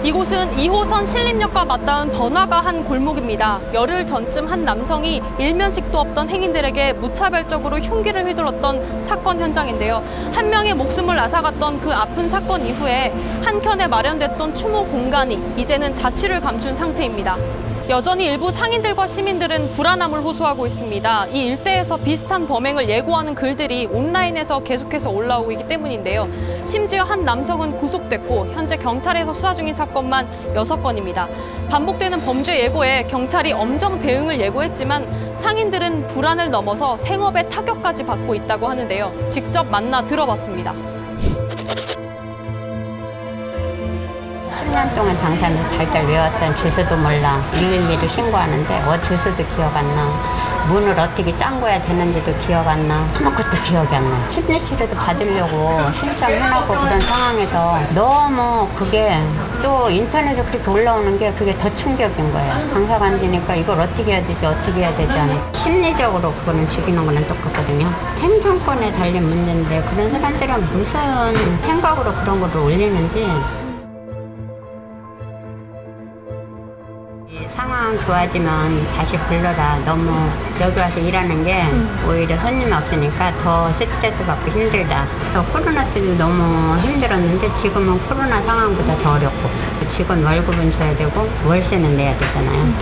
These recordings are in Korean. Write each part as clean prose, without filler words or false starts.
이곳은 2호선 신림역과 맞닿은 번화가 한 골목입니다. 열흘 전쯤 한 남성이 일면식도 없던 행인들에게 무차별적으로 흉기를 휘둘렀던 사건 현장인데요. 한 명의 목숨을 앗아갔던 그 아픈 사건 이후에 한켠에 마련됐던 추모 공간이 이제는 자취를 감춘 상태입니다. 여전히 일부 상인들과 시민들은 불안함을 호소하고 있습니다. 이 일대에서 비슷한 범행을 예고하는 글들이 온라인에서 계속해서 올라오고 있기 때문인데요. 심지어 한 남성은 구속됐고 현재 경찰에서 수사 중인 사건만 6건입니다. 반복되는 범죄 예고에 경찰이 엄정 대응을 예고했지만 상인들은 불안을 넘어서 생업에 타격까지 받고 있다고 하는데요. 직접 만나 들어봤습니다. 10년 동안 장사는 잘잘 외웠던 주소도 몰라. 112로 신고하는데 주소도 기억 안 나. 문을 어떻게 잠궈야 되는지도 기억 안 나. 아무것도 기억이 안 나. 심리치료도 받으려고 신청해놓고 그런 상황에서 너무 그게 또 인터넷에 그렇게 올라오는 게 그게 더 충격인 거예요. 장사가 안 되니까 이걸 어떻게 해야 되지 어떻게 해야 되지 않아요. 심리적으로 그거는 죽이는 거는 똑같거든요. 생존권에 달린 문제인데 그런 사람들은 무슨 생각으로 그런 거를 올리는지 상황 좋아지면 다시 불러라. 너무 여기 와서 일하는 게 오히려 손님이 없으니까 더 스트레스 받고 힘들다. 코로나 때도 너무 힘들었는데 지금은 코로나 상황보다 더 어렵고 직원 월급은 줘야 되고 월세는 내야 되잖아요.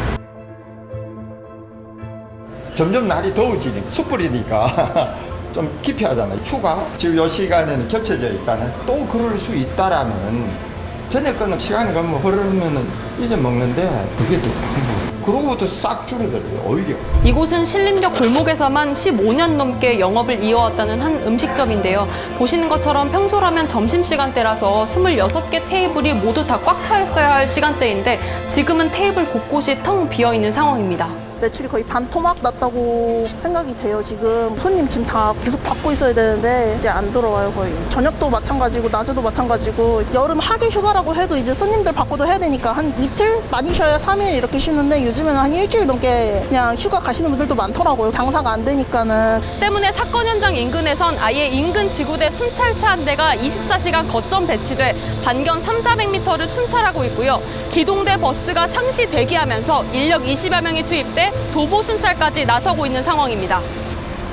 점점 날이 더워지니까 숯불이니까 좀 기피하잖아요. 휴가 지금 이 시간에는 겹쳐져 있다는 또 그럴 수 있다라는 저녁 거는 시간이 가면 흐르면은 잊어먹는데 그게 또 그러고도 싹 줄어들어요 오히려. 이곳은 신림역 골목에서만 15년 넘게 영업을 이어왔다는 한 음식점인데요. 보시는 것처럼 평소라면 점심시간대라서 26개 테이블이 모두 다 꽉 차 있어야 할 시간대인데 지금은 테이블 곳곳이 텅 비어있는 상황입니다. 매출이 거의 반토막 났다고 생각이 돼요. 지금 손님 지금 다 계속 받고 있어야 되는데 이제 안 들어와요. 거의 저녁도 마찬가지고 낮에도 마찬가지고 여름 하계 휴가라고 해도 이제 손님들 받고도 해야 되니까 한 이틀? 많이 쉬어야 3일 이렇게 쉬는데 요즘에는 한 일주일 넘게 그냥 휴가 가시는 분들도 많더라고요. 장사가 안 되니까는. 때문에 사건 현장 인근에선 아예 인근 지구대 순찰차 한 대가 24시간 거점 배치돼 반경 300~400m를 순찰하고 있고요. 기동대 버스가 상시 대기하면서 인력 20여 명이 투입돼 도보 순찰까지 나서고 있는 상황입니다.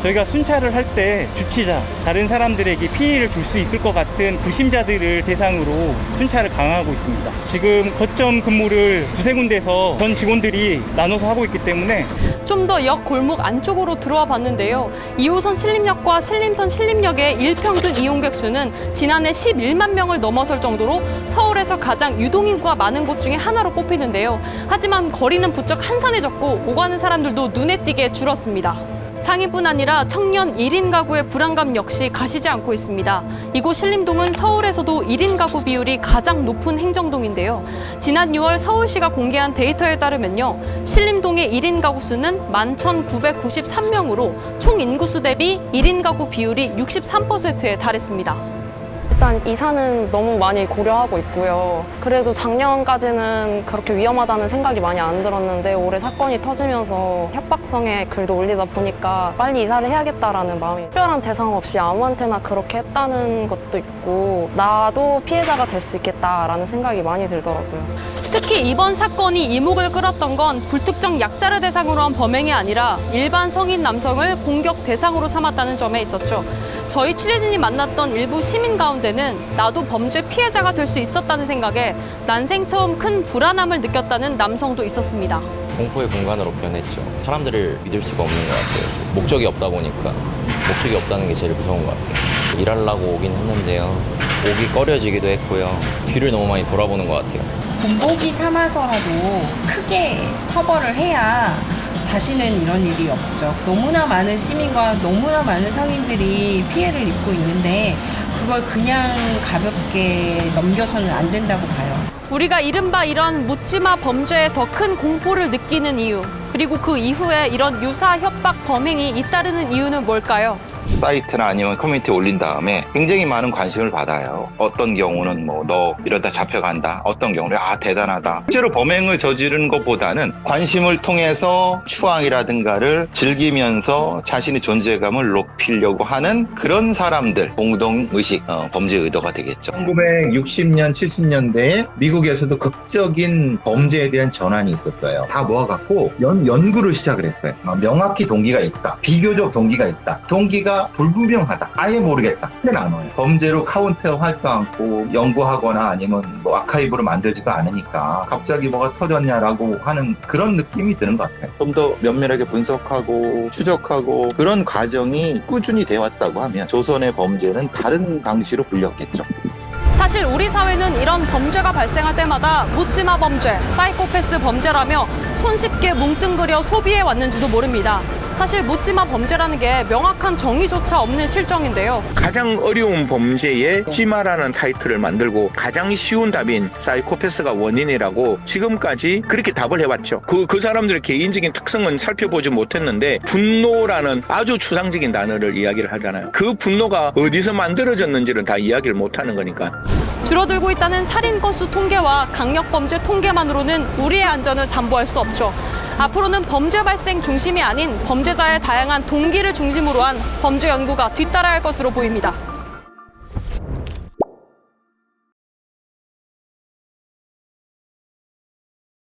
저희가 순찰을 할 때 주치자, 다른 사람들에게 피해를 줄 수 있을 것 같은 불심자들을 대상으로 순찰을 강화하고 있습니다. 지금 거점 근무를 2~3군데에서 전 직원들이 나눠서 하고 있기 때문에 좀 더 역 골목 안쪽으로 들어와 봤는데요. 2호선 신림역과 신림선 신림역의 일평균 이용객 수는 지난해 11만 명을 넘어설 정도로 서울에서 가장 유동인구가 많은 곳 중에 하나로 꼽히는데요. 하지만 거리는 부쩍 한산해졌고 오가는 사람들도 눈에 띄게 줄었습니다. 상인뿐 아니라 청년 1인 가구의 불안감 역시 가시지 않고 있습니다. 이곳 신림동은 서울에서도 1인 가구 비율이 가장 높은 행정동인데요. 지난 6월 서울시가 공개한 데이터에 따르면요. 신림동의 1인 가구 수는 11,993명으로 총 인구수 대비 1인 가구 비율이 63%에 달했습니다. 일단 이사는 너무 많이 고려하고 있고요. 그래도 작년까지는 그렇게 위험하다는 생각이 많이 안 들었는데 올해 사건이 터지면서 협박성의 글도 올리다 보니까 빨리 이사를 해야겠다라는 마음이 특별한 대상 없이 아무한테나 그렇게 했다는 것도 있고 나도 피해자가 될 수 있겠다라는 생각이 많이 들더라고요. 특히 이번 사건이 이목을 끌었던 건 불특정 약자를 대상으로 한 범행이 아니라 일반 성인 남성을 공격 대상으로 삼았다는 점에 있었죠. 저희 취재진이 만났던 일부 시민 가운데는 나도 범죄 피해자가 될 수 있었다는 생각에 난생 처음 큰 불안함을 느꼈다는 남성도 있었습니다. 공포의 공간으로 변했죠. 사람들을 믿을 수가 없는 것 같아요. 목적이 없다 보니까 목적이 없다는 게 제일 무서운 것 같아요. 일하려고 오긴 했는데요. 오기 꺼려지기도 했고요. 뒤를 너무 많이 돌아보는 것 같아요. 본보기 삼아서라도 크게 처벌을 해야 다시는 이런 일이 없죠. 너무나 많은 시민과 너무나 많은 상인들이 피해를 입고 있는데 그걸 그냥 가볍게 넘겨서는 안 된다고 봐요. 우리가 이른바 이런 묻지마 범죄에 더 큰 공포를 느끼는 이유, 그리고 그 이후에 이런 유사 협박 범행이 잇따르는 이유는 뭘까요? 사이트나 아니면 커뮤니티에 올린 다음에 굉장히 많은 관심을 받아요. 어떤 경우는 뭐 너 이러다 잡혀간다. 어떤 경우는 대단하다. 실제로 범행을 저지르는 것보다는 관심을 통해서 추앙이라든가를 즐기면서 자신의 존재감을 높이려고 하는 그런 사람들 공동의식, 범죄 의도가 되겠죠. 1960년, 70년대에 미국에서도 극적인 범죄에 대한 전환이 있었어요. 다 모아갖고 연구를 시작을 했어요. 명확히 동기가 있다. 비교적 동기가 있다. 동기가 불분명하다. 아예 모르겠다. 이렇게 나눠요. 범죄로 카운터하지도 않고 연구하거나 아니면 뭐 아카이브로 만들지도 않으니까 갑자기 뭐가 터졌냐라고 하는 그런 느낌이 드는 것 같아요. 좀 더 면밀하게 분석하고 추적하고 그런 과정이 꾸준히 되어왔다고 하면 조선의 범죄는 다른 방식으로 불렸겠죠. 사실 우리 사회는 이런 범죄가 발생할 때마다 묻지마 범죄, 사이코패스 범죄라며 손쉽게 뭉뚱그려 소비해 왔는지도 모릅니다. 사실 묻지마 범죄라는 게 명확한 정의조차 없는 실정인데요. 가장 어려운 범죄에 찌마라는 타이틀을 만들고 가장 쉬운 답인 사이코패스가 원인이라고 지금까지 그렇게 답을 해왔죠. 그 사람들의 개인적인 특성은 살펴보지 못했는데 분노라는 아주 추상적인 단어를 이야기를 하잖아요. 그 분노가 어디서 만들어졌는지는 다 이야기를 못하는 거니까. 줄어들고 있다는 살인 건수 통계와 강력범죄 통계만으로는 우리의 안전을 담보할 수 없죠. 앞으로는 범죄 발생 중심이 아닌 범죄자의 다양한 동기를 중심으로 한 범죄 연구가 뒤따라야 할 것으로 보입니다.